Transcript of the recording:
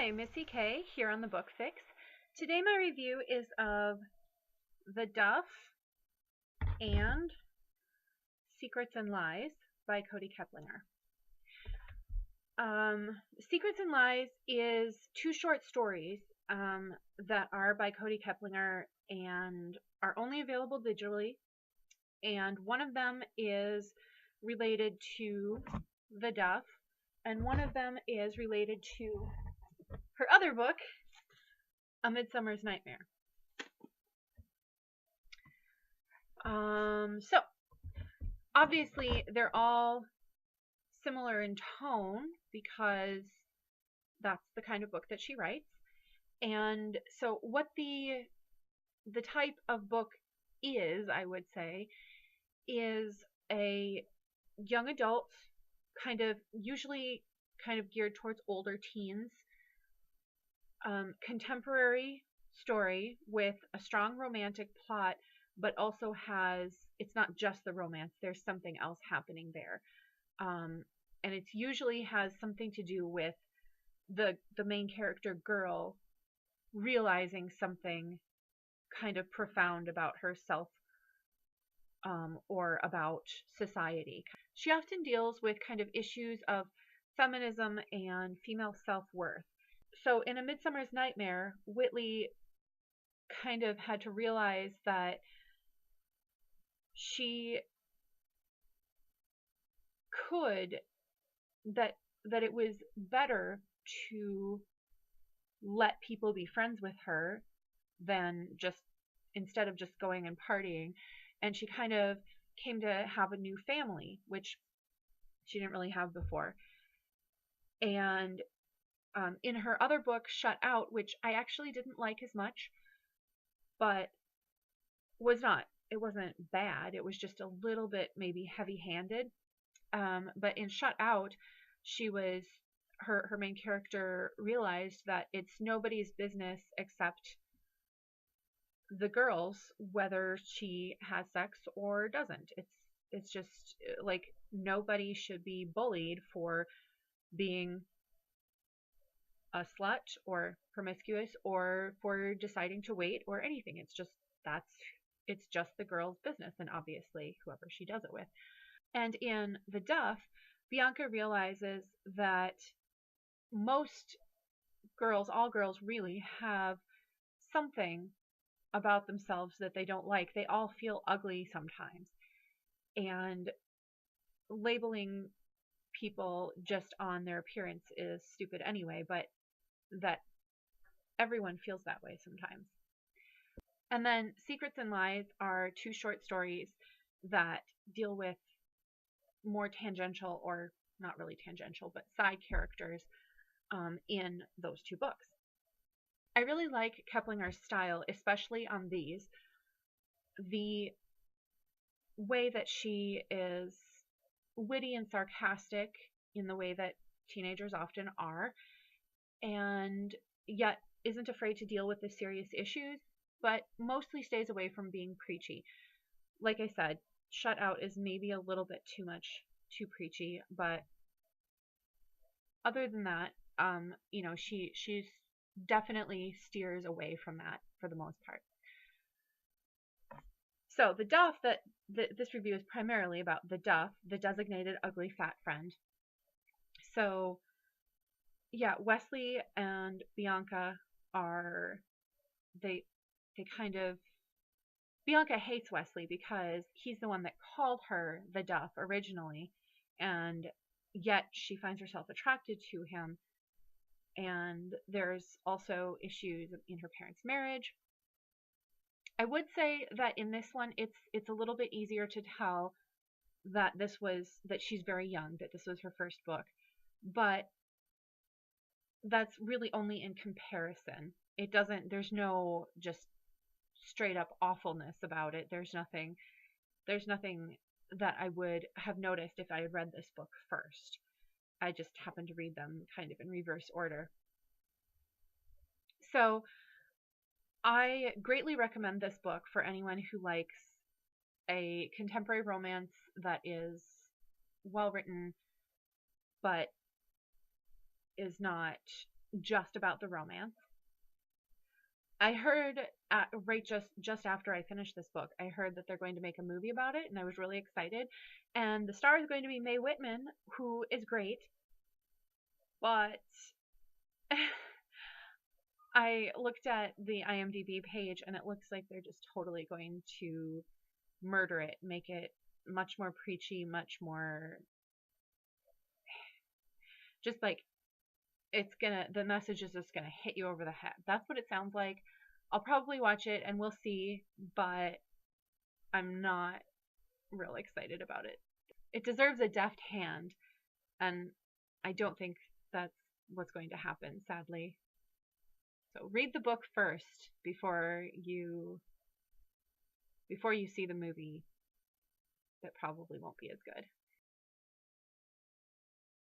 Hi, Missy K here on the Book Fix. Today my review is of The Duff and Secrets and Lies by Kody Keplinger. Secrets and Lies is two short stories that are by Kody Keplinger and are only available digitally. And one of them is related to The Duff, and one of them is related to her other book, A Midsummer's Nightmare. So obviously they're all similar in tone because that's the kind of book that she writes. And so what the type of book is, I would say, is a young adult, usually geared towards older teens, contemporary story with a strong romantic plot, but also it's not just the romance, there's something else happening there. And it usually has something to do with the main character girl realizing something kind of profound about herself, or about society. She often deals with kind of issues of feminism and female self-worth. So in A Midsummer's Nightmare, Whitley kind of had to realize that she could, that it was better to let people be friends with her than instead of just going and partying. And she kind of came to have a new family, which she didn't really have before. And in her other book, Shut Out, which I actually didn't like as much, but it wasn't bad. It was just a little bit maybe heavy-handed. But in Shut Out, her main character realized that it's nobody's business except the girl's whether she has sex or doesn't. It's just like nobody should be bullied for being a slut or promiscuous or for deciding to wait or anything. It's just the girl's business, and obviously whoever she does it with. And in The Duff, Bianca realizes that most girls, all girls really, have something about themselves that they don't like. They all feel ugly sometimes. And labeling people just on their appearance is stupid anyway, but that everyone feels that way sometimes. And then Secrets and Lies are two short stories that deal with more tangential, or not really tangential, but side characters in those two books. I really like Keplinger's style, especially on these. The way that she is witty and sarcastic in the way that teenagers often are, and yet isn't afraid to deal with the serious issues, but mostly stays away from being preachy. Like I said, Shut Out is maybe a little bit too preachy, but other than that, she's definitely steers away from that for the most part. So The Duff, this review is primarily about The Duff, the designated ugly fat friend. So yeah, Wesley and Bianca Bianca hates Wesley because he's the one that called her the Duff originally, and yet she finds herself attracted to him. And there's also issues in her parents' marriage. I would say that in this one, it's a little bit easier to tell that she's very young, that this was her first book, but that's really only in comparison. There's no just straight up awfulness about it. There's nothing that I would have noticed if I had read this book first. I just happened to read them kind of in reverse order. So I greatly recommend this book for anyone who likes a contemporary romance that is well written, but is not just about the romance. I heard right just after I finished this book, I heard that they're going to make a movie about it, and I was really excited. And the star is going to be Mae Whitman, who is great, but I looked at the IMDb page, and it looks like they're just totally going to murder it, make it much more preachy, much more just like the message is just gonna hit you over the head. That's what it sounds like. I'll probably watch it and we'll see, but I'm not real excited about it. It deserves a deft hand, and I don't think that's what's going to happen, sadly. So read the book first before you see the movie. That probably won't be as good.